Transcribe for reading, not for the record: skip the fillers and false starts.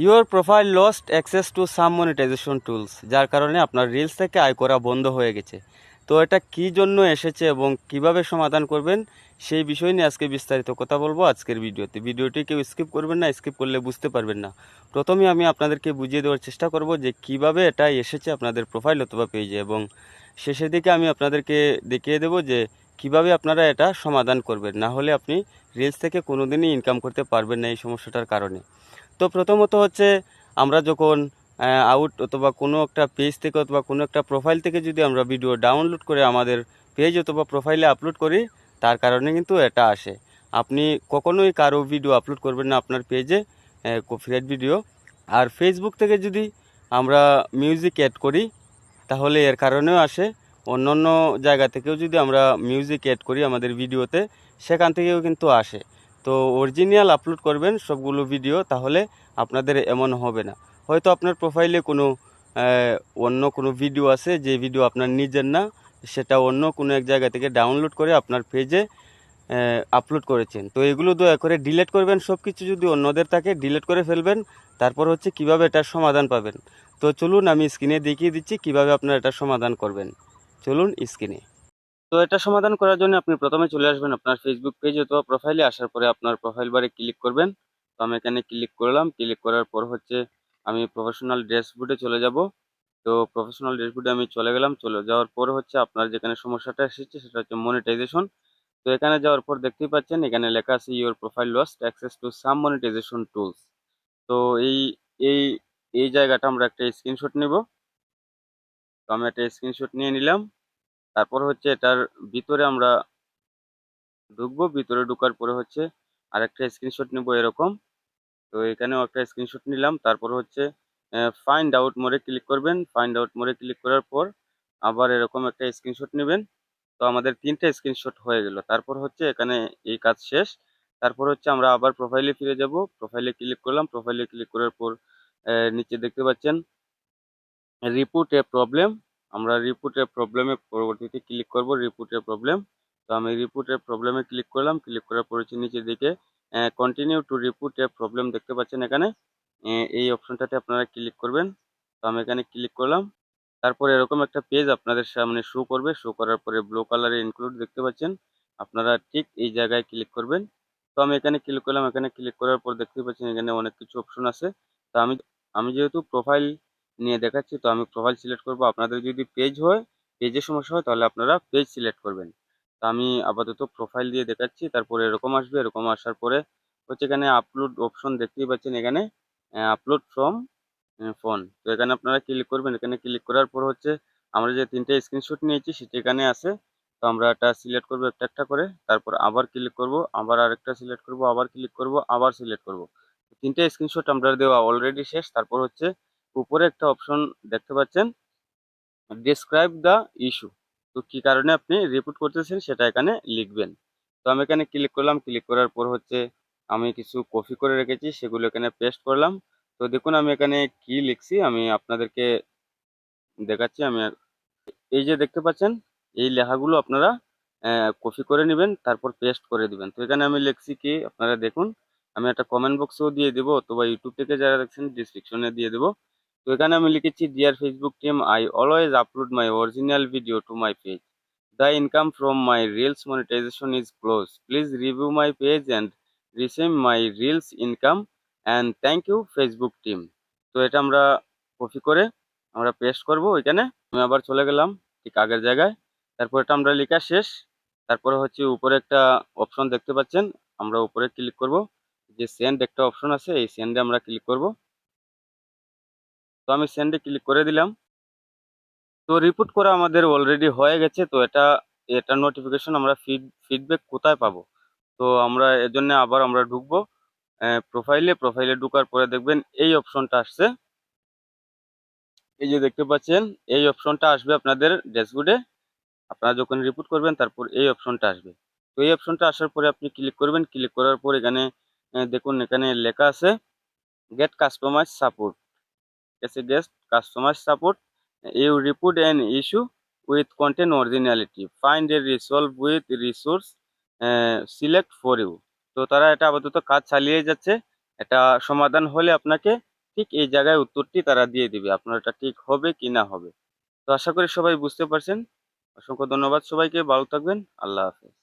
Your profile lost access to some monetization tools, যার কারণে আপনার রিলস থেকে আয় করা বন্ধ হয়ে গেছে। তো এটা কী জন্য এসেছে এবং কিভাবে সমাধান করবেন সেই বিষয় নিয়ে আজকে বিস্তারিত কথা বলবো আজকের ভিডিওতে। ভিডিওটি কেউ স্কিপ করবেন না, স্কিপ করলে বুঝতে পারবেন না। প্রথমে আমি আপনাদেরকে বুঝিয়ে দেওয়ার চেষ্টা করব যে কিভাবে এটা এসেছে আপনাদের প্রোফাইল অথবা পেজে, এবং শেষের দিকে আমি আপনাদেরকে দেখিয়ে দেবো যে কিভাবে আপনারা এটা সমাধান করবেন। না হলে আপনি রিলস থেকে কোনোদিনই ইনকাম করতে পারবেন না এই সমস্যাটার কারণে। তো প্রথমত হচ্ছে, আমরা যখন আউট অথবা কোনো একটা পেজ থেকে অথবা কোনো একটা প্রোফাইল থেকে যদি আমরা ভিডিও ডাউনলোড করে আমাদের পেজ অথবা প্রোফাইলে আপলোড করি, তার কারণে কিন্তু এটা আসে। আপনি কখনোই কারো ভিডিও আপলোড করবেন না আপনার পেজে, কপিরাইট ভিডিও। আর ফেসবুক থেকে যদি আমরা মিউজিক অ্যাড করি তাহলে এর কারণেও আসে। অন্য অন্য জায়গা থেকেও যদি আমরা মিউজিক অ্যাড করি আমাদের ভিডিওতে, সেখান থেকেও কিন্তু আসে। তো অরিজিনাল আপলোড করবেন সবগুলো ভিডিও, তাহলে আপনাদের এমন হবে না। হয়তো আপনার প্রোফাইলে কোনো অন্য কোনো ভিডিও আছে যে ভিডিও আপনার নিজের না, সেটা অন্য কোনো এক জায়গা থেকে ডাউনলোড করে আপনার পেজে আপলোড করেছেন। তো এগুলো দয়া করে ডিলিট করবেন। সব কিছু যদি অন্যদের থাকে ডিলিট করে ফেলবেন। তারপর হচ্ছে কিভাবে এটার সমাধান পাবেন। তো চলুন আমি স্ক্রিনে দেখিয়ে দিচ্ছি কিভাবে আপনারা এটা সমাধান করবেন। চলুন স্ক্রিনে। তো এটা সমাধান করার জন্য আপনি প্রথমে চলে আসবেন আপনার ফেসবুক পেজ অথবা প্রোফাইলে। আসার পরে আপনার প্রোফাইল বারে ক্লিক করবেন। তো আমি এখানে ক্লিক করলাম। ক্লিক করার পর হচ্ছে আমি প্রফেশনাল ড্যাশবোর্ডে চলে যাব। তো প্রফেশনাল ড্যাশবোর্ডে আমি চলে গেলাম। চলে যাওয়ার পর হচ্ছে আপনার যেখানে সমস্যাটা এসেছে সেটা হচ্ছে মনিটাইজেশন। তো এখানে যাওয়ার পর দেখতেই পাচ্ছেন এখানে লেখা আছে your profile lost access to some monetization tools. তো এই এই এই জায়গাটা আমরা একটা স্ক্রিনশট নেব। তো আমি একটা স্ক্রিনশট নিয়ে নিলাম। তারপর হচ্ছে এটার ভিতরে আমরা ঢুকবো। ভিতরে ঢোকার পরে হচ্ছে আরেকটা স্ক্রিনশট নেব এরকম। তো এখানেও একটা স্ক্রিনশট নিলাম। তারপর হচ্ছে ফাইন্ড আউট মোডে ক্লিক করবেন। ফাইন্ড আউট মোডে ক্লিক করার পর আবার এরকম একটা স্ক্রিনশট নেবেন। তো আমাদের 3টে স্ক্রিনশট হয়ে গেল। তারপর হচ্ছে এখানে এই কাজ শেষ। তারপর হচ্ছে আমরা আবার প্রোফাইলে ফিরে যাব। প্রোফাইলে ক্লিক করলাম। প্রোফাইলে ক্লিক করার পর নিচে দেখতে পাচ্ছেন রিপোর্ট এ প্রবলেম। আমরা রিপোর্ট এ প্রবলেমে পরবর্তীতে ক্লিক করব, রিপোর্ট এ প্রবলেম। তো আমি রিপোর্ট এ প্রবলেমে ক্লিক করলাম। ক্লিক করার পর হচ্ছে নিচের দিকে continue to report A problem দেখতে পাচ্ছেন এখানে। এই অপশনটাতে আপনারা ক্লিক করবেন। তো আমি এখানে ক্লিক করলাম। তারপর এরকম একটা পেজ আপনাদের সামনে শো করবে। শো করার পরে ব্লু কালারে ইনক্লুড দেখতে পাচ্ছেন। আপনারা ঠিক এই জায়গায় ক্লিক করবেন। তো আমি এখানে ক্লিক করলাম। এখানে ক্লিক করার পর দেখতে পাচ্ছেন এখানে অনেক কিছু অপশন আছে। তো আমি আমি যেহেতু প্রোফাইল নিয়ে দেখাচ্ছি, তো আমি প্রোফাইল সিলেক্ট করব। আপনাদের যদি পেজ হয়, পেজের সমস্যা হয়, তাহলে আপনারা পেজ সিলেক্ট করবেন। তো আমি আপাতত প্রোফাইল দিয়ে দেখাচ্ছি। তারপরে এরকম আসবে। এরকম আসার পরে হচ্ছে এখানে আপলোড অপশন দেখতেই পাচ্ছেন এখানে আপলোড ফ্রম ফোন। তো এখানে আপনারা ক্লিক করবেন। এখানে ক্লিক করার পর হচ্ছে আমরা যে 3টে স্ক্রিনশট নিয়েছি সেটা এখানে আছে। তো আমরা এটা সিলেক্ট করব একটা একটা করে। তারপর আবার ক্লিক করব, আবার আরেকটা সিলেক্ট করব, আবার ক্লিক করব, আবার সিলেক্ট করব। 3টে স্ক্রিনশট আমরা দেওয়া অলরেডি শেষ। তারপর হচ্ছে উপরে একটা অপশন দেখতে পাচ্ছেন ডিসক্রাইব দ্য ইস্যু। তো কি কারণে আপনি রিপোর্ট করতেছেন সেটা এখানে লিখবেন। তো আমি এখানে ক্লিক করলাম। ক্লিক করার পর হচ্ছে আমি কিছু কপি করে রেখেছি সেগুলো এখানে পেস্ট করলাম। তো দেখুন আমি এখানে কি লিখছি আমি আপনাদেরকে দেখাচ্ছি। আমি এই যে দেখতে পাচ্ছেন এই লেখাগুলো আপনারা কপি করে নেবেন, তারপর পেস্ট করে দিবেন। তো এখানে আমি লিখছি কি আপনারা দেখুন। আমি একটা কমেন্ট বক্সেও দিয়ে দেবো, অথবা ইউটিউব থেকে যারা দেখছেন ডিসক্রিপশনে দিয়ে দেবো। তো এখানে আমি লিখেছি dear Facebook team, I always upload my original video to my page. The income from my reels monetization is close. Please review my page and receive my reels income and thank you Facebook team. তো এটা আমরা copy করে আমরা paste করব ওইখানে। আমি আবার চলে গেলাম ঠিক আগের জায়গায়। তারপর এটা আমরা লেখা শেষ। তারপরে হচ্ছে উপরে একটা অপশন দেখতে পাচ্ছেন, আমরা উপরে ক্লিক করব। যে সেন্ড একটা অপশন আছে, এই সেন্ডে আমরা ক্লিক করব। তো আমি সেন্ডে ক্লিক করে দিলাম। তো রিপোর্ট করা আমাদের অলরেডি হয়ে গেছে। তো এটা নোটিফিকেশন আমরা ফিডব্যাক কোথায় পাবো? তো আমরা এর জন্য আবার আমরা ঢুকবো প্রোফাইলে ঢোকার পরে দেখবেন এই অপশনটা আসছে। এই যে দেখতে পাচ্ছেন এই অপশনটা আসবে আপনাদের ড্যাশবোর্ডে। আপনারা যখন রিপোর্ট করবেন তারপর এই অপশনটা আসবে। তো এই অপশনটা আসার পরে আপনি ক্লিক করবেন। ক্লিক করার পর এখানে দেখুন এখানে লেখা আছে get customer support. Get customer support, you report an issue with content originality, find a resolve with resource select for you. তো তারা এটা আপাতত কাজ চালিয়ে যাচ্ছে। এটা সমাধান হলে আপনাকে ঠিক এই জায়গায় উত্তরটি তারা দিয়ে দিবে আপনার এটা ঠিক হবে কি না হবে। তো আশা করি সবাই বুঝতে পারছেন। অসংখ্য ধন্যবাদ সবাইকে, ভালো থাকবেন। আল্লাহ হাফেজ।